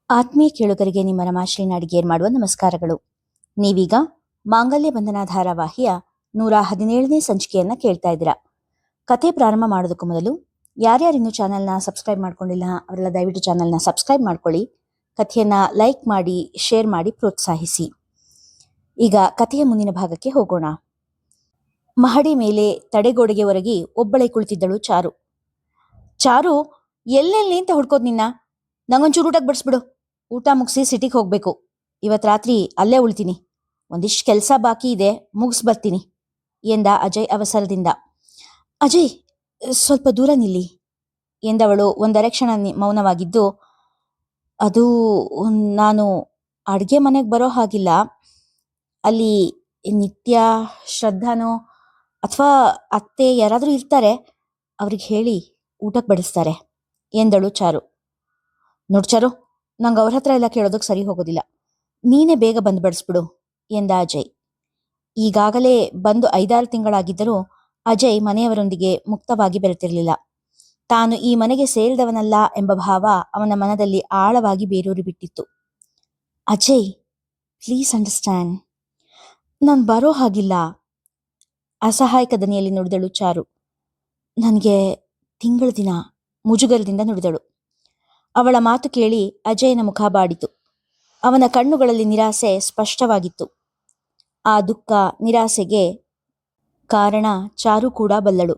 ಆತ್ಮೀಯ ಕೇಳುಗರಿಗೆ ನಿಮ್ಮ ರಮಾಶ್ರೀ ನಾಡಿಗೇರ್ ಮಾಡುವ ನಮಸ್ಕಾರಗಳು. ನೀವೀಗ ಮಾಂಗಲ್ಯ ಬಂಧನ ಧಾರಾವಾಹಿಯ 117ನೇ ಸಂಚಿಕೆಯನ್ನ ಕೇಳ್ತಾ ಇದ್ದೀರಾ. ಕಥೆ ಪ್ರಾರಂಭ ಮಾಡೋದಕ್ಕೂ ಮೊದಲು ಯಾರ್ಯಾರಿನ್ನೂ ಚಾನೆಲ್ನ ಸಬ್ಸ್ಕ್ರೈಬ್ ಮಾಡ್ಕೊಂಡಿಲ್ಲ ಅವರೆಲ್ಲ ದಯವಿಟ್ಟು ಚಾನೆಲ್ನ ಸಬ್ಸ್ಕ್ರೈಬ್ ಮಾಡ್ಕೊಳ್ಳಿ. ಕಥೆಯನ್ನ ಲೈಕ್ ಮಾಡಿ, ಶೇರ್ ಮಾಡಿ ಪ್ರೋತ್ಸಾಹಿಸಿ. ಈಗ ಕಥೆಯ ಮುಂದಿನ ಭಾಗಕ್ಕೆ ಹೋಗೋಣ. ಮಹಡಿ ಮೇಲೆ ತಡೆಗೋಡೆಗೆ ಒರಗಿ ಒಬ್ಬಳೇ ಕುಳಿತಿದ್ದಳು ಚಾರು. ಚಾರು, ಎಲ್ಲೆಲ್ಲಿ ಅಂತ ಹುಡ್ಕೋದ್ ನಿನ್ನ? ನಂಗೊಂಚೂರು ಊಟಕ್ಕೆ ಬಡಿಸ್ಬಿಡು. ಊಟ ಮುಗಿಸಿ ಸಿಟಿಗೆ ಹೋಗ್ಬೇಕು. ಇವತ್ತು ರಾತ್ರಿ ಅಲ್ಲೇ ಉಳ್ತೀನಿ. ಒಂದಿಷ್ಟು ಕೆಲಸ ಬಾಕಿ ಇದೆ, ಮುಗಿಸ್ ಬರ್ತೀನಿ ಎಂದ ಅಜಯ್ ಅವಸರದಿಂದ. ಅಜಯ್, ಸ್ವಲ್ಪ ದೂರ ನಿಲ್ಲಿ ಎಂದವಳು ಒಂದರೆ ಕ್ಷಣ ಮೌನವಾಗಿದ್ದು, ಅದು ನಾನು ಅಡುಗೆ ಮನೆಗೆ ಬರೋ ಹಾಗಿಲ್ಲ. ಅಲ್ಲಿ ನಿತ್ಯ, ಶ್ರದ್ಧಾನೋ ಅಥವಾ ಅತ್ತೆ ಯಾರಾದರೂ ಇರ್ತಾರೆ, ಅವ್ರಿಗೆ ಹೇಳಿ ಊಟಕ್ಕೆ ಬಡಿಸ್ತಾರೆ ಎಂದಳು ಚಾರು. ನೋಡ್ ಚಾರು, ನಂಗೆ ಅವ್ರ ಹತ್ರ ಎಲ್ಲ ಕೇಳೋದಕ್ಕೆ ಸರಿ ಹೋಗೋದಿಲ್ಲ. ನೀನೇ ಬೇಗ ಬಂದು ಬಡಿಸ್ಬಿಡು ಎಂದ ಅಜಯ್. ಈಗಾಗಲೇ ಬಂದು 5-6 ತಿಂಗಳಾಗಿದ್ದರೂ ಅಜಯ್ ಮನೆಯವರೊಂದಿಗೆ ಮುಕ್ತವಾಗಿ ಬೆರೆತಿರಲಿಲ್ಲ. ತಾನು ಈ ಮನೆಗೆ ಸೇರಿದವನಲ್ಲ ಎಂಬ ಭಾವ ಅವನ ಮನದಲ್ಲಿ ಆಳವಾಗಿ ಬೇರೂರಿ ಬಿಟ್ಟಿತ್ತು. ಅಜಯ್, ಪ್ಲೀಸ್ ಅಂಡರ್ಸ್ಟ್ಯಾಂಡ್, ನಾನು ಬರೋ ಹಾಗಿಲ್ಲ, ಅಸಹಾಯಕ ದನಿಯಲ್ಲಿ ನುಡಿದಳು ಚಾರು. ನನಗೆ ತಿಂಗಳ ದಿನ ಮುಜುಗರದಿಂದ ನುಡಿದಳು. ಅವಳ ಮಾತು ಕೇಳಿ ಅಜಯನ ಮುಖ ಬಾಡಿತು. ಅವನ ಕಣ್ಣುಗಳಲ್ಲಿ ನಿರಾಸೆ ಸ್ಪಷ್ಟವಾಗಿತ್ತು. ಆ ದುಃಖ, ನಿರಾಸೆಗೆ ಕಾರಣ ಚಾರು ಕೂಡ ಬಲ್ಲಳು.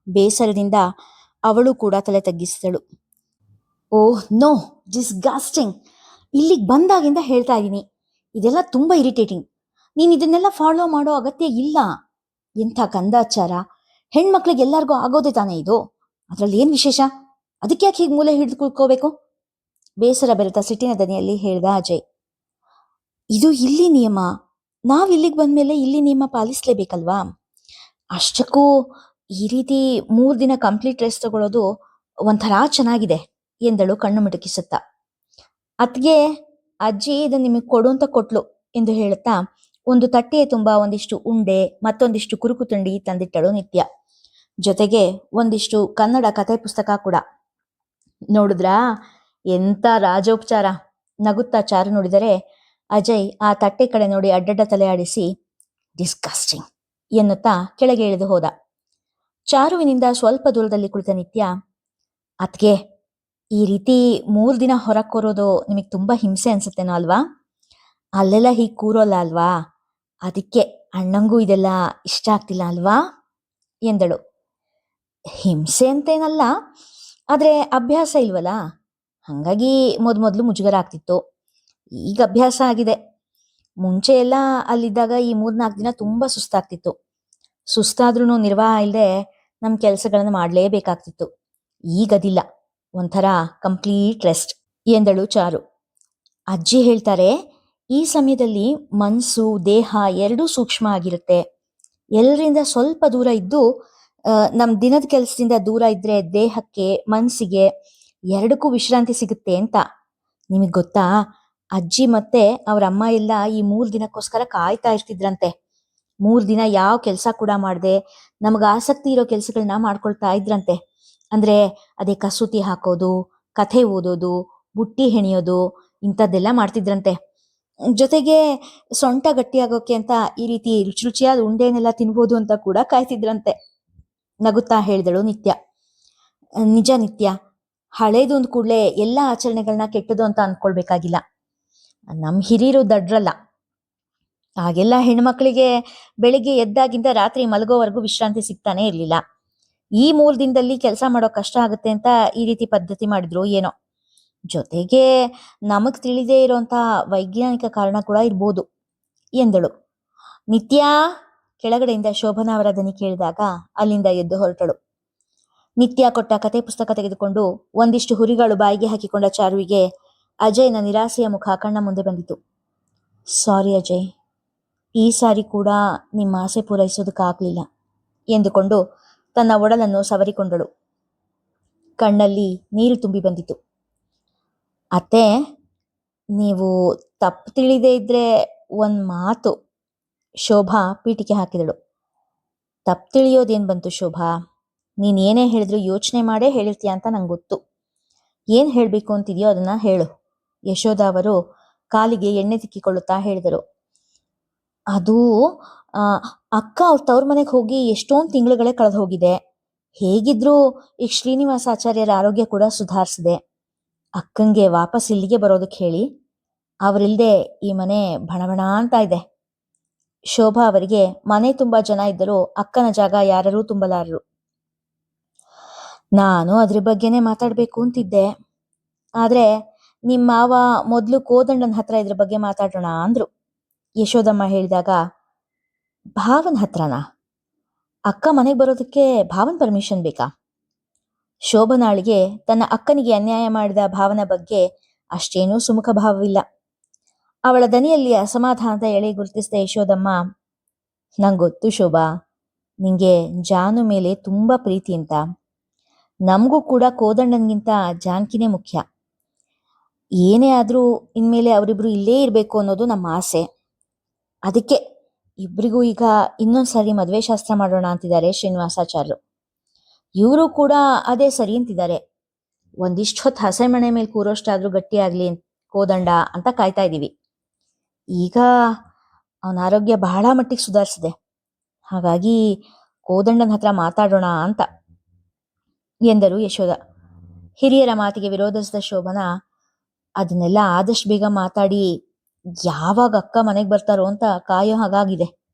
ಬೇಸರದಿಂದ ಅವಳು ಕೂಡ ತಲೆ ತಗ್ಗಿಸಿದಳು. ಓಹ್ ನೋ, ಡಿಸ್ಗಾಸ್ಟಿಂಗ್. ಇಲ್ಲಿಗೆ ಬಂದಾಗಿಂದ ಹೇಳ್ತಾ ಇದ್ದೀನಿ, ಇದೆಲ್ಲ ತುಂಬ ಇರಿಟೇಟಿಂಗ್. ನೀನು ಇದನ್ನೆಲ್ಲ ಫಾಲೋ ಮಾಡೋ ಅಗತ್ಯ ಇಲ್ಲ. ಎಂಥ ಕಂದಾಚಾರ. ಹೆಣ್ಮಕ್ಳಿಗೆ ಎಲ್ಲರಿಗೂ ಆಗೋದೇ ತಾನೇ ಇದು. ಅದರಲ್ಲಿ ಏನು ವಿಶೇಷ? ಅದಕ್ಕೆ ಯಾಕೆ ಹೀಗೆ ಮೂಲೆ ಹಿಡಿದು ಕುಳ್ಕೋಬೇಕು? ಬೇಸರ ಬೆರೆತ ಸಿಟ್ಟಿನ ದನಿಯಲ್ಲಿ ಹೇಳ್ದ ಅಜಯ್. ಇದು ಇಲ್ಲಿ ನಿಯಮ. ನಾವು ಇಲ್ಲಿಗೆ ಬಂದ್ಮೇಲೆ ಇಲ್ಲಿ ನಿಯಮ ಪಾಲಿಸ್ಲೇಬೇಕಲ್ವಾ? ಅಷ್ಟಕ್ಕೂ ಈ ರೀತಿ 3 ದಿನ ಕಂಪ್ಲೀಟ್ ರೆಸ್ಟ್ ತಗೊಳ್ಳೋದು ಒಂಥರ ಚೆನ್ನಾಗಿದೆ ಎಂದಳು ಕಣ್ಣು ಮಿಟುಕಿಸುತ್ತಾ. ಅತ್ಗೆ, ಅಜ್ಜಿ ಇದನ್ನು ನಿಮಗೆ ಕೊಡು ಅಂತ ಕೊಟ್ಲು ಎಂದು ಹೇಳುತ್ತಾ ಒಂದು ತಟ್ಟೆಯ ತುಂಬ ಒಂದಿಷ್ಟು ಉಂಡೆ ಮತ್ತೊಂದಿಷ್ಟು ಕುರುಕು ತಿಂಡಿ ತಂದಿಟ್ಟಳು ನಿತ್ಯ. ಜೊತೆಗೆ ಒಂದಿಷ್ಟು ಕನ್ನಡ ಕಥೆ ಪುಸ್ತಕ ಕೂಡ. ನೋಡಿದ್ರಾ, ಎಂಥ ರಾಜೋಪಚಾರ? ನಗುತ್ತಾ ಚಾರು ನೋಡಿದರೆ ಅಜಯ್ ಆ ತಟ್ಟೆ ಕಡೆ ನೋಡಿ ಅಡ್ಡಡ್ಡ ತಲೆ ಆಡಿಸಿ ಡಿಸ್ಗಸ್ಟಿಂಗ್ ಎನ್ನುತ್ತಾ ಕೆಳಗೆ ಇಳಿದು ಹೋದ. ಚಾರುವಿನಿಂದ ಸ್ವಲ್ಪ ದೂರದಲ್ಲಿ ಕುಳಿತ ನಿತ್ಯ, ಅತ್ಗೆ, ಈ ರೀತಿ 3 ದಿನ ಹೊರಗೆ ಕೂರೋದು ನಿಮಗೆ ತುಂಬ ಹಿಂಸೆ ಅನ್ಸುತ್ತೇನೋ ಅಲ್ವಾ? ಅಲ್ಲೆಲ್ಲ ಹೀಗೆ ಕೂರೋಲ್ಲ ಅಲ್ವಾ? ಅದಕ್ಕೆ ಅಣ್ಣಂಗೂ ಇದೆಲ್ಲ ಇಷ್ಟ ಆಗ್ತಿಲ್ಲ ಅಲ್ವಾ ಎಂದಳು. ಹಿಂಸೆ ಅಂತೇನಲ್ಲ, ಆದರೆ ಅಭ್ಯಾಸ ಇಲ್ವಲ್ಲ, ಹಾಗಾಗಿ ಮೊದಲು ಮುಜುಗರ ಆಗ್ತಿತ್ತು. ಈಗ ಅಭ್ಯಾಸ ಆಗಿದೆ. ಮುಂಚೆ ಎಲ್ಲ ಅಲ್ಲಿದ್ದಾಗ ಈ 3-4 ದಿನ ತುಂಬ ಸುಸ್ತಾಗ್ತಿತ್ತು. ಸುಸ್ತಾದ್ರೂ ನಿರ್ವಾಹ ಇಲ್ಲದೆ ನಮ್ಮ ಕೆಲಸಗಳನ್ನು ಮಾಡಲೇಬೇಕಾಗ್ತಿತ್ತು. ಈಗದಿಲ್ಲ, ಒಂಥರ ಕಂಪ್ಲೀಟ್ ರೆಸ್ಟ್ ಎಂದಳು ಚಾರು. ಅಜ್ಜಿ ಹೇಳ್ತಾರೆ, ಈ ಸಮಯದಲ್ಲಿ ಮನಸ್ಸು ದೇಹ ಎರಡೂ ಸೂಕ್ಷ್ಮ ಆಗಿರುತ್ತೆ. ಎಲ್ಲರಿಂದ ಸ್ವಲ್ಪ ದೂರ ಇದ್ದು ನಮ್ಮ ದಿನದ ಕೆಲಸದಿಂದ ದೂರ ಇದ್ರೆ ದೇಹಕ್ಕೆ ಮನಸ್ಸಿಗೆ ಎರಡಕ್ಕೂ ವಿಶ್ರಾಂತಿ ಸಿಗುತ್ತೆ ಅಂತ. ನಿಮಗೆ ಗೊತ್ತಾ, ಅಜ್ಜಿ ಮತ್ತೆ ಅವ್ರ ಅಮ್ಮ ಎಲ್ಲ ಈ 3 ದಿನಕ್ಕೋಸ್ಕರ ಕಾಯ್ತಾ ಇರ್ತಿದ್ರಂತೆ. 3 ದಿನ ಯಾವ ಕೆಲಸ ಕೂಡ ಮಾಡದೆ ನಮಗೆ ಆಸಕ್ತಿ ಇರೋ ಕೆಲಸಗಳನ್ನ ಮಾಡ್ಕೊಳ್ತಾ ಇದ್ರಂತೆ. ಅಂದ್ರೆ ಅದೇ ಕಸೂತಿ ಹಾಕೋದು, ಕಥೆ ಓದೋದು, ಬುಟ್ಟಿ ಹೆಣಿಯೋದು, ಇಂಥದ್ದೆಲ್ಲ ಮಾಡ್ತಿದ್ರಂತೆ. ಜೊತೆಗೆ ಸೊಂಟ ಗಟ್ಟಿಯಾಗೋಕೆ ಅಂತ ಈ ರೀತಿ ರುಚಿ ರುಚಿಯಾದ ಉಂಡೆನೆಲ್ಲ ತಿನ್ಬೋದು ಅಂತ ಕೂಡ ಕಾಯ್ತಿದ್ರಂತೆ. ನಗುತ್ತಾ ಹೇಳಿದಳು ನಿತ್ಯ. ನಿಜ ನಿತ್ಯ, ಹಳೇದು ಅಂದ ಕೂಡಲೇ ಎಲ್ಲ ಆಚರಣೆಗಳನ್ನ ಕೆಟ್ಟದು ಅಂತ ಅನ್ಕೊಳ್ಬೇಕಾಗಿಲ್ಲ. ನಮ್ಮ ಹಿರಿಯರು ದಡ್ರಲ್ಲ. ಆಗೆಲ್ಲ ಹೆಣ್ಮಕ್ಳಿಗೆ ಬೆಳಿಗ್ಗೆ ಎದ್ದಾಗಿಂದ ರಾತ್ರಿ ಮಲಗೋವರೆಗೂ ವಿಶ್ರಾಂತಿ ಸಿಗ್ತಾನೆ ಇರ್ಲಿಲ್ಲ. ಈ 3 ದಿನದಲ್ಲಿ ಕೆಲಸ ಮಾಡೋ ಕಷ್ಟ ಆಗುತ್ತೆ ಅಂತ ಈ ರೀತಿ ಪದ್ಧತಿ ಮಾಡಿದ್ರು ಏನೋ. ಜೊತೆಗೆ ನಮಗ್ ತಿಳಿದೇ ಇರೋಂಥ ವೈಜ್ಞಾನಿಕ ಕಾರಣ ಕೂಡ ಇರ್ಬೋದು ಎಂದಳು. ನಿತ್ಯ, ಕೆಳಗಡೆಯಿಂದ ಶೋಭನಾ ಅವರ ದನಿ ಕೇಳಿದಾಗ ಅಲ್ಲಿಂದ ಎದ್ದು ಹೊರಟಳು. ನಿತ್ಯ ಕೊಟ್ಟ ಕತೆ ಪುಸ್ತಕ ತೆಗೆದುಕೊಂಡು ಒಂದಿಷ್ಟು ಹುರಿಗಳು ಬಾಯಿಗೆ ಹಾಕಿಕೊಂಡ ಚಾರುವಿಗೆ ಅಜಯ್ನ ನಿರಾಸೆಯ ಮುಖ ಕಣ್ಣ ಮುಂದೆ ಬಂದಿತು. ಸಾರಿ ಅಜಯ್, ಈ ಸಾರಿ ಕೂಡ ನಿಮ್ಮ ಆಸೆ ಪೂರೈಸೋದಕ್ಕಾಗಲಿಲ್ಲ ಎಂದುಕೊಂಡು ತನ್ನ ಒಡಲನ್ನು ಸವರಿಕೊಂಡಳು. ಕಣ್ಣಲ್ಲಿ ನೀರು ತುಂಬಿ ಬಂದಿತು. ಅತ್ತೆ, ನೀವು ತಪ್ಪು ತಿಳಿದೇ ಇದ್ರೆ ಒಂದು ಮಾತು. ಶೋಭಾ ಪೀಟಿಕೆ ಹಾಕಿದಳು. ತಪ್ಪು ತಿಳಿಯೋದೇನು ಬಂತು ಶೋಭಾ? ನೀನು ಏನೇ ಹೇಳಿದ್ರು ಯೋಚನೆ ಮಾಡೇ ಹೇಳಿರ್ತೀಯ ಅಂತ ನಂಗೆ ಗೊತ್ತು. ಏನು ಹೇಳಬೇಕು ಅಂತಿದೆಯೋ ಅದನ್ನ ಹೇಳು ಯಶೋಧ ಅವರು ಕಾಲಿಗೆ ಎಣ್ಣೆ ತಿಕ್ಕಿಕೊಳ್ಳುತ್ತಾ ಹೇಳಿದರು. ಅದು ಆ, ಅಕ್ಕ ಅವ್ರ ತವ್ರ ಮನೆಗೆ ಹೋಗಿ ಎಷ್ಟೊಂದು ತಿಂಗಳುಗಳೇ ಕಳೆದು ಹೋಗಿದೆ. ಹೇಗಿದ್ರೂ ಈಗ ಶ್ರೀನಿವಾಸಾಚಾರ್ಯರ ಆರೋಗ್ಯ ಕೂಡ ಸುಧಾರಿಸಿದೆ. ಅಕ್ಕಂಗೆ ವಾಪಸ್ ಇಲ್ಲಿಗೆ ಬರೋದಕ್ಕೆ ಹೇಳಿ. ಅವರಿಲ್ದೆ ಈ ಮನೆ ಭಣಭಣ ಅಂತ ಇದೆ. ಶೋಭಾ ಅವರಿಗೆ ಮನೆ ತುಂಬಾ ಜನ ಇದ್ದರೂ ಅಕ್ಕನ ಜಾಗ ಯಾರೂ ತುಂಬಲಾರರು. ನಾನು ಅದ್ರ ಬಗ್ಗೆನೇ ಮಾತಾಡ್ಬೇಕು ಅಂತಿದ್ದೆ. ಆದ್ರೆ ನಿಮ್ಮ ಮಾವ ಮೊದ್ಲು ಕೋದಂಡನ ಹತ್ರ ಇದ್ರ ಬಗ್ಗೆ ಮಾತಾಡೋಣ ಅಂದ್ರು. ಯಶೋದಮ್ಮ ಹೇಳಿದಾಗ, ಭಾವನ ಹತ್ರನಾ? ಅಕ್ಕ ಮನೆಗೆ ಬರೋದಕ್ಕೆ ಭಾವನ್ ಪರ್ಮಿಷನ್ ಬೇಕಾ? ಶೋಭನಾಳಿಗೆ ತನ್ನ ಅಕ್ಕನಿಗೆ ಅನ್ಯಾಯ ಮಾಡಿದ ಭಾವನ ಬಗ್ಗೆ ಅಷ್ಟೇನೂ ಸುಮುಖ ಭಾವವಿಲ್ಲ. ಅವಳ ದನಿಯಲ್ಲಿ ಅಸಮಾಧಾನದ ಎಳೆ ಗುರುತಿಸಿದ ಯಶೋದಮ್ಮ, ನಂಗೊತ್ತು ಶೋಭಾ, ನಿಂಗೆ ಜಾನು ಮೇಲೆ ತುಂಬಾ ಪ್ರೀತಿ ಅಂತ. ನಮಗೂ ಕೂಡ ಕೋದಂಡನ್ಗಿಂತ ಜಾನ್ಕಿನೇ ಮುಖ್ಯ. ಏನೇ ಆದ್ರೂ ಇನ್ಮೇಲೆ ಅವರಿಬ್ರು ಇಲ್ಲೇ ಇರಬೇಕು ಅನ್ನೋದು ನಮ್ಮ ಆಸೆ. ಅದಕ್ಕೆ ಇಬ್ರಿಗೂ ಈಗ ಇನ್ನೊಂದ್ಸರಿ ಮದುವೆ ಶಾಸ್ತ್ರ ಮಾಡೋಣ ಅಂತಿದ್ದಾರೆ ಶ್ರೀನಿವಾಸಾಚಾರ್ಯರು. ಇವರು ಕೂಡ ಅದೇ ಸರಿ ಅಂತಿದ್ದಾರೆ. ಒಂದಿಷ್ಟು ಹೊತ್ತು ಹಸೆಮಣೆ ಮೇಲೆ ಕೂರೋಷ್ಟಾದ್ರೂ ಗಟ್ಟಿಯಾಗ್ಲಿ ಕೋದಂಡ ಅಂತ ಕಾಯ್ತಾ ಇದ್ದೀವಿ. ಈಗ ಅವನ ಆರೋಗ್ಯ ಬಹಳ ಮಟ್ಟಿಗೆ ಸುಧಾರಿಸಿದೆ. ಹಾಗಾಗಿ ಕೋದಂಡನ ಹತ್ರ ಮಾತಾಡೋಣ ಅಂತ ಎಂದರು ಯಶೋಧ. ಹಿರಿಯರ ಮಾತಿಗೆ ವಿರೋಧಿಸಿದ ಶೋಭನ, ಅದನ್ನೆಲ್ಲ ಆದಷ್ಟು ಬೇಗ ಮಾತಾಡಿ ಯಾವಾಗ ಅಕ್ಕ ಮನೆಗೆ ಬರ್ತಾರೋ ಅಂತ ಕಾಯೋ ಹಾಗಾಗಿದೆ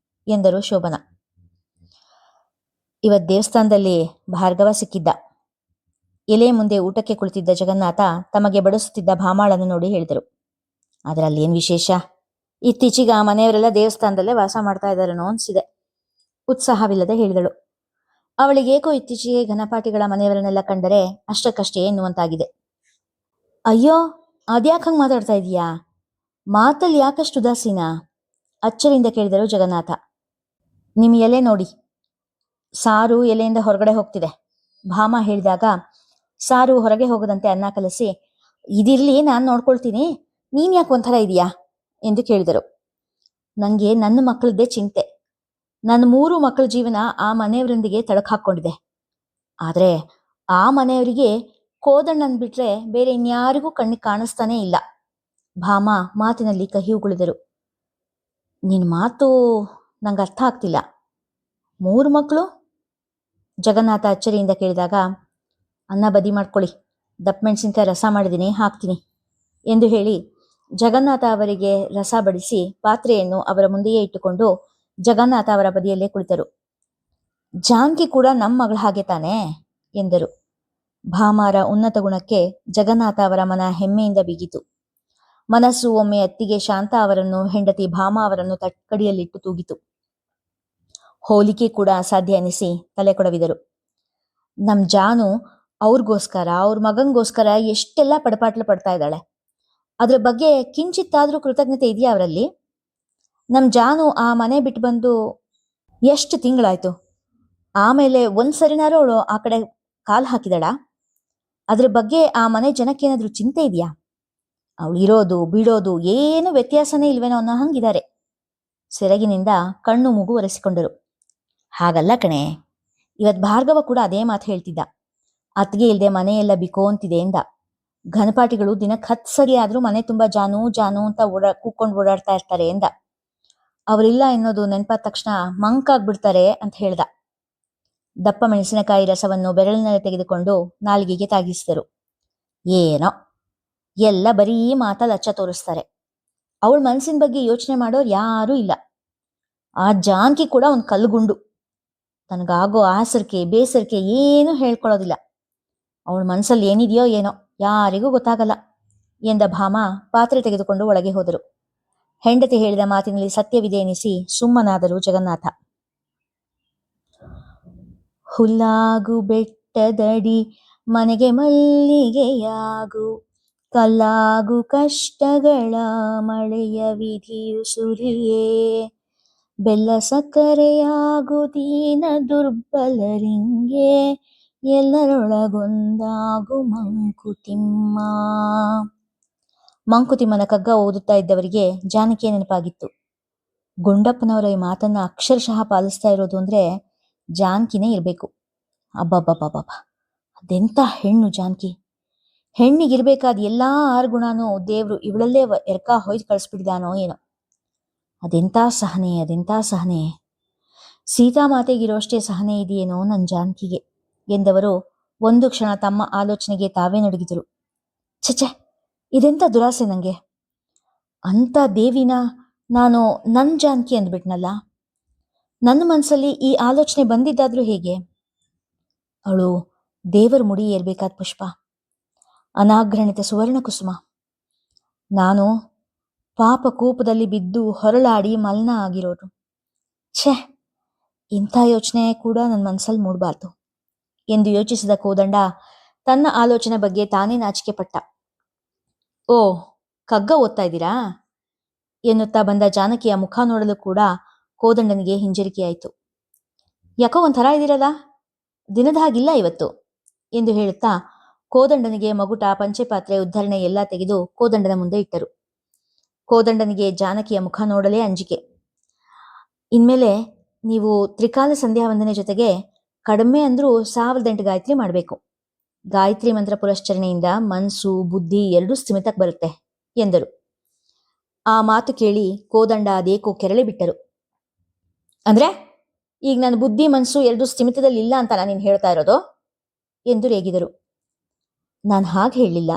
ಎಂದರು ಶೋಭನ. ಇವತ್ ದೇವಸ್ಥಾನದಲ್ಲಿ ಭಾರ್ಗವ ಸಿಕ್ಕಿದ್ದ. ಎಲೆ ಮುಂದೆ ಊಟಕ್ಕೆ ಕುಳಿತಿದ್ದ ಜಗನ್ನಾಥ ತಮಗೆ ಬಡಿಸುತ್ತಿದ್ದ ಭಾಮಾಳನ್ನು ನೋಡಿ ಹೇಳಿದರು. ಅದರಲ್ಲಿ ಏನ್ ವಿಶೇಷ? ಇತ್ತೀಚೆಗೆ ಆ ಮನೆಯವರೆಲ್ಲ ದೇವಸ್ಥಾನದಲ್ಲೇ ವಾಸ ಮಾಡ್ತಾ ಇದ್ದಾರೇನೋ ಅನ್ಸಿದೆ, ಉತ್ಸಾಹವಿಲ್ಲದೆ ಹೇಳಿದಳು. ಅವಳಿಗೇಕೋ ಇತ್ತೀಚೆಗೆ ಘನಪಾಠಿಗಳ ಮನೆಯವರನ್ನೆಲ್ಲ ಕಂಡರೆ ಅಷ್ಟಕ್ಕಷ್ಟೇ ಎನ್ನುವಂತಾಗಿದೆ. ಅಯ್ಯೋ, ಅದ್ಯಾಕೆ ಹಂಗೆ ಮಾತಾಡ್ತಾ ಇದೀಯಾ? ಮಾತಲ್ಲಿ ಯಾಕಷ್ಟು ಉದಾಸೀನ? ಅಚ್ಚರಿಯಿಂದ ಕೇಳಿದರು ಜಗನ್ನಾಥ. ನಿಮ್ ಎಲೆ ನೋಡಿ, ಸಾರು ಎಲೆಯಿಂದ ಹೊರಗಡೆ ಹೋಗ್ತಿದೆ. ಭಾಮ ಹೇಳಿದಾಗ ಸಾರು ಹೊರಗೆ ಹೋಗದಂತೆ ಅನ್ನ ಕಲಸಿ, ಇದಿರ್ಲಿ ನಾನು ನೋಡ್ಕೊಳ್ತೀನಿ, ನೀನ್ ಯಾಕೆ ಒಂಥರ ಇದೀಯಾ ಎಂದು ಕೇಳಿದರು. ನಂಗೆ ನನ್ನ ಮಕ್ಕಳದ್ದೇ ಚಿಂತೆ. ನನ್ನ 3 ಮಕ್ಕಳ ಜೀವನ ಆ ಮನೆಯವರೊಂದಿಗೆ ತಳಕ್ ಹಾಕೊಂಡಿದೆ. ಆದ್ರೆ ಆ ಮನೆಯವರಿಗೆ ಕೋದಣ್ಣನ್ ಬಿಟ್ರೆ ಬೇರೆ ಇನ್ಯಾರಿಗೂ ಕಣ್ಣಿಗೆ ಕಾಣಿಸ್ತಾನೇ ಇಲ್ಲ. ಭಾಮ ಮಾತಿನಲ್ಲಿ ಕಹಿ ಉಗುಳಿದರು. ನಿನ್ ಮಾತು ನಂಗೆ ಅರ್ಥ ಆಗ್ತಿಲ್ಲ. 3 ಮಕ್ಕಳು? ಜಗನ್ನಾಥ ಅಚ್ಚರಿಯಿಂದ ಕೇಳಿದಾಗ, ಅನ್ನ ಬದಿ ಮಾಡ್ಕೊಳ್ಳಿ, ದಪ್ಪ ಮೆಣಸಿನ್ಕಾಯಿ ರಸ ಮಾಡಿದ್ದೀನಿ, ಹಾಕ್ತೀನಿ ಎಂದು ಹೇಳಿ ಜಗನ್ನಾಥ ಅವರಿಗೆ ರಸ ಬಡಿಸಿ ಪಾತ್ರೆಯನ್ನು ಅವರ ಮುಂದೆಯೇ ಇಟ್ಟುಕೊಂಡು ಜಗನ್ನಾಥ ಅವರ ಬದಿಯಲ್ಲೇ ಕುಳಿತರು. ಜಾನ್ಕಿ ಕೂಡ ನಮ್ಮ ಮಗಳ ಹಾಗೆ ತಾನೇ ಎಂದರು. ಭಾಮಾರ ಉನ್ನತ ಗುಣಕ್ಕೆ ಜಗನ್ನಾಥ ಅವರ ಮನ ಹೆಮ್ಮೆಯಿಂದ ಬಿಗಿತು. ಮನಸ್ಸು ಒಮ್ಮೆ ಅತ್ತಿಗೆ ಶಾಂತ ಅವರನ್ನು, ಹೆಂಡತಿ ಭಾಮಾ ಅವರನ್ನು ತಕ್ಕಡಿಯಲ್ಲಿಟ್ಟು ತೂಗಿತು. ಹೋಲಿಕೆ ಕೂಡ ಅಸಾಧ್ಯ ಎನಿಸಿ ತಲೆ ಕೊಡವಿದರು. ನಮ್ ಜಾನು ಅವ್ರಿಗೋಸ್ಕರ, ಅವ್ರ ಮಗಂಗೋಸ್ಕರ ಎಷ್ಟೆಲ್ಲ ಪಡಪಾಟ್ಲು ಪಡ್ತಾ ಇದ್ದಾಳೆ. ಅದ್ರ ಬಗ್ಗೆ ಕಿಂಚಿತ್ತಾದ್ರೂ ಕೃತಜ್ಞತೆ ಇದೆಯಾ ಅವರಲ್ಲಿ? ನಮ್ ಜಾನು ಆ ಮನೆ ಬಿಟ್ಟು ಬಂದು ಎಷ್ಟು ತಿಂಗಳಾಯ್ತು? ಆಮೇಲೆ ಒಂದ್ಸರಿನಾರು ಅವಳು ಆ ಕಡೆ ಕಾಲ್ ಹಾಕಿದಳ? ಅದ್ರ ಬಗ್ಗೆ ಆ ಮನೆ ಜನಕ್ಕೇನಾದ್ರೂ ಚಿಂತೆ ಇದೆಯಾ? ಅವಳು ಇರೋದು ಬಿಡೋದು ಏನು ವ್ಯತ್ಯಾಸನೇ ಇಲ್ವೇನೋ ಅನ್ನೋ ಹಂಗಿದ್ದಾರೆ. ಸೆರಗಿನಿಂದ ಕಣ್ಣು ಮೂಗು ಒರೆಸಿಕೊಂಡರು. ಹಾಗಲ್ಲ ಕಣೆ, ಇವತ್ ಭಾರ್ಗವ ಕೂಡ ಅದೇ ಮಾತು ಹೇಳ್ತಿದ್ದ. ಅತ್ತಿಗೆ ಇಲ್ದೆ ಮನೆಯೆಲ್ಲ ಬಿಕೋ ಅಂತಿದೆ ಎಂದ. ಘನಪಾಠಿಗಳು ದಿನಕ್ಕೆ 10 ಸರಿ ಆದ್ರೂ ಮನೆ ತುಂಬಾ ಜಾನು ಜಾನು ಅಂತ ಕೂಕೊಂಡು ಓಡಾಡ್ತಾ ಇರ್ತಾರೆ ಎಂದ. ಅವರಿಲ್ಲ ಎನ್ನೋದು ನೆನಪಾದ ತಕ್ಷಣ ಮಂಕಾಗ್ಬಿಡ್ತಾರೆ ಅಂತ ಹೇಳ್ದ. ದಪ್ಪ ಮೆಣಸಿನಕಾಯಿ ರಸವನ್ನು ಬೆರಳಿನಲ್ಲಿ ತೆಗೆದುಕೊಂಡು ನಾಲಿಗೆಗೆ ತಾಗಿಸಿದರು. ಏನೋ ಎಲ್ಲ ಬರೀ ಮಾತಲ್ಲಿ ಅಚ್ಚ ತೋರಿಸ್ತಾರೆ. ಅವಳ ಮನಸ್ಸಿನ ಬಗ್ಗೆ ಯೋಚನೆ ಮಾಡೋರು ಯಾರೂ ಇಲ್ಲ. ಆ ಜಾನ್ಕಿ ಕೂಡ ಒಂದು ಕಲ್ಗುಂಡು. ತನಗಾಗೋ ಆಸರಿಕೆ ಬೇಸರಿಕೆ ಏನೂ ಹೇಳ್ಕೊಳ್ಳೋದಿಲ್ಲ. ಅವಳ ಮನಸ್ಸಲ್ಲಿ ಏನಿದೆಯೋ ಏನೋ ಯಾರಿಗೂ ಗೊತ್ತಾಗಲ್ಲ ಎಂದ ಭಾಮ ಪಾತ್ರೆ ತೆಗೆದುಕೊಂಡು ಒಳಗೆ ಹೋದರು. ಹೆಂಡತಿ ಹೇಳಿದ ಮಾತಿನಲ್ಲಿ ಸತ್ಯವಿದೆ ಎನಿಸಿ ಸುಮ್ಮನಾದರು ಜಗನ್ನಾಥ. ಹುಲ್ಲಾಗು ಬೆಟ್ಟದಡಿ ಮನೆಗೆ ಮಲ್ಲಿಗೆಯಾಗು, ಕಲ್ಲಾಗು ಕಷ್ಟಗಳ ಮಳೆಯ ವಿಧಿಯು ಸುರಿಯೇ, ಬೆಲ್ಲ ಸಕ್ಕರೆಯಾಗು ದೀನ ದುರ್ಬಲರಿಂಗೆ, ಎಲ್ಲರೊಳಗೊಂದಾಗು ಮಂಕುತಿಮ್ಮ. ಮಂಕುತಿಮ್ಮನ ಕಗ್ಗ ಓದುತ್ತಾ ಇದ್ದವರಿಗೆ ಜಾನಕಿಯ ನೆನಪಾಗಿತ್ತು. ಗುಂಡಪ್ಪನವರ ಈ ಮಾತನ್ನ ಅಕ್ಷರಶಃ ಪಾಲಿಸ್ತಾ ಇರೋದು ಅಂದ್ರೆ ಜಾನ್ಕಿನೇ ಇರಬೇಕು. ಅಬ್ಬಬ್ಬಬ್ಬಬ್ಬ, ಅದೆಂತ ಹೆಣ್ಣು ಜಾನ್ಕಿ! ಹೆಣ್ಣಿಗಿರ್ಬೇಕಾದ ಎಲ್ಲಾ 6 ಗುಣನೂ ದೇವ್ರು ಇವಳಲ್ಲೇ ಎರ್ಕ ಹೊಯ್ದು ಕಳಿಸ್ಬಿಟ್ಟಿದಾನೋ ಏನೋ. ಅದೆಂಥ ಸಹನೆ, ಅದೆಂಥ ಸಹನೆ. ಸೀತಾಮಾತೆಗಿರೋಷ್ಟೇ ಸಹನೆ ಇದೆಯೇನೋ ನನ್ನ ಜಾನಕಿಗೆ ಎಂದವರು ಒಂದು ಕ್ಷಣ ತಮ್ಮ ಆಲೋಚನೆಗೆ ತಾವೇ ನಡುಗಿದರು. ಛೆ, ಇದೆಂಥ ದುರಾಸೆ ನನಗೆ. ಅಂಥ ದೇವಿನ ನಾನು ನನ್ನ ಜಾನಕಿ ಅಂದ್ಬಿಟ್ನಲ್ಲ. ನನ್ನ ಮನಸ್ಸಲ್ಲಿ ಈ ಆಲೋಚನೆ ಬಂದಿದ್ದಾದ್ರೂ ಹೇಗೆ? ಅವಳು ದೇವರ ಮುಡಿ ಏರ್ಬೇಕಾದ ಪುಷ್ಪ, ಅನಾಗ್ರಣಿತ ಸುವರ್ಣ ಕುಸುಮ. ನಾನು ಪಾಪ ಕೂಪದಲ್ಲಿ ಬಿದ್ದು ಹೊರಳಾಡಿ ಮಲ್ನ ಆಗಿರೋರು. ಛೆ, ಇಂಥ ಯೋಚನೆ ಕೂಡ ನನ್ನ ಮನಸ್ಸಲ್ಲಿ ಮೂಡಬಾರ್ದು ಎಂದು ಯೋಚಿಸಿದ ಕೋದಂಡ ತನ್ನ ಆಲೋಚನೆ ಬಗ್ಗೆ ತಾನೇ ನಾಚಿಕೆ ಪಟ್ಟ. ಓ, ಕಗ್ಗ ಓದ್ತಾ ಇದ್ದೀರಾ ಎನ್ನುತ್ತಾ ಬಂದ ಜಾನಕಿಯ ಮುಖ ನೋಡಲು ಕೂಡ ಕೋದಂಡನಿಗೆ ಹಿಂಜರಿಕೆಯಾಯಿತು. ಯಾಕೋ ಒಂಥರ ಇದ್ದೀರಲ್ಲ, ದಿನದ ಹಾಗಿಲ್ಲ ಇವತ್ತು ಎಂದು ಹೇಳುತ್ತಾ ಕೋದಂಡನಿಗೆ ಮಗುಟ, ಪಂಚೆಪಾತ್ರೆ, ಉದ್ಧರಣೆ ಎಲ್ಲ ತೆಗೆದು ಕೋದಂಡನ ಮುಂದೆ ಇಟ್ಟರು. ಕೋದಂಡನಿಗೆ ಜಾನಕಿಯ ಮುಖ ನೋಡಲೇ ಅಂಜಿಕೆ. ಇನ್ಮೇಲೆ ನೀವು ತ್ರಿಕಾಲ ಸಂಧ್ಯಾ ವಂದನೆ ಜೊತೆಗೆ ಕಡಿಮೆ ಅಂದ್ರೂ 1008 ಗಾಯತ್ರಿ ಮಾಡಬೇಕು. ಗಾಯತ್ರಿ ಮಂತ್ರ ಪುರಶ್ಚರಣೆಯಿಂದ ಮನಸ್ಸು ಬುದ್ಧಿ ಎರಡೂ ಸ್ಥಿಮಿತಕ್ಕೆ ಬರುತ್ತೆ ಎಂದರು. ಆ ಮಾತು ಕೇಳಿ ಕೋದಂಡ ಅದೇಕೋ ಕೆರಳಿ ಬಿಟ್ಟರು. ಅಂದ್ರೆ ಈಗ ನನ್ನ ಬುದ್ಧಿ ಮನಸ್ಸು ಎರಡೂ ಸ್ಥಿಮಿತದಲ್ಲಿ ಇಲ್ಲ ಅಂತ ನೀನು ಹೇಳ್ತಾ ಇರೋದು ಎಂದು ರೇಗಿದರು. ನಾನು ಹಾಗೆ ಹೇಳಲಿಲ್ಲ,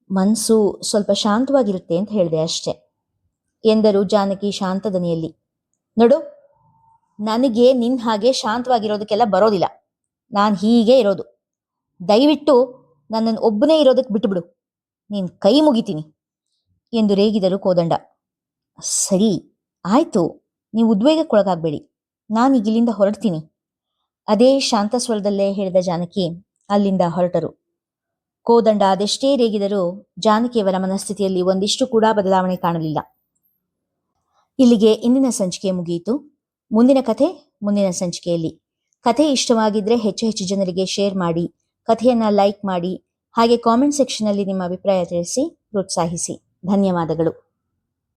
ಮನಸ್ಸು ಸ್ವಲ್ಪ ಶಾಂತವಾಗಿರುತ್ತೆ ಅಂತ ಹೇಳಿದೆ ಅಷ್ಟೆ ಎಂದರು ಜಾನಕಿ ಶಾಂತ ದನಿಯಲ್ಲಿ. ನೋಡು, ನನಗೆ ನಿನ್ನ ಹಾಗೆ ಶಾಂತವಾಗಿರೋದಕ್ಕೆಲ್ಲ ಬರೋದಿಲ್ಲ. ನಾನು ಹೀಗೆ ಇರೋದು. ದಯವಿಟ್ಟು ನನ್ನನ್ನು ಒಬ್ಬನೇ ಇರೋದಕ್ಕೆ ಬಿಟ್ಟುಬಿಡು, ನೀನು ಕೈ ಮುಗಿತೀನಿ ಎಂದು ರೇಗಿದರು ಕೋದಂಡ. ಸರಿ ಆಯ್ತು, ನೀವು ಉದ್ವೇಗಕ್ಕೊಳಗಾಗಬೇಡಿ, ನಾನೀಗ ಇಲ್ಲಿಂದ ಹೊರಡ್ತೀನಿ ಅದೇ ಶಾಂತ ಸ್ವರದಲ್ಲೇ ಹೇಳಿದ ಜಾನಕಿ ಅಲ್ಲಿಂದ ಹೊರಟರು. ಕೋದಂಡ ಅದೆಷ್ಟೇ ರೇಗಿದರೂ ಜಾನಕಿಯವರ ಮನಸ್ಥಿತಿಯಲ್ಲಿ ಒಂದಿಷ್ಟು ಕೂಡ ಬದಲಾವಣೆ ಕಾಣಲಿಲ್ಲ. ಇಲ್ಲಿಗೆ ಇಂದಿನ ಸಂಚಿಕೆ ಮುಗಿಯಿತು. ಮುಂದಿನ ಕಥೆ ಮುಂದಿನ ಸಂಚಿಕೆಯಲ್ಲಿ. ಕಥೆ ಇಷ್ಟವಾಗಿದ್ರೆ ಹೆಚ್ಚು ಜನರಿಗೆ ಶೇರ್ ಮಾಡಿ, ಕಥೆಯನ್ನ ಲೈಕ್ ಮಾಡಿ, ಹಾಗೆ ಕಾಮೆಂಟ್ ಸೆಕ್ಷನ್ ಅಲ್ಲಿ ನಿಮ್ಮ ಅಭಿಪ್ರಾಯ ತಿಳಿಸಿ ಪ್ರೋತ್ಸಾಹಿಸಿ. ಧನ್ಯವಾದಗಳು.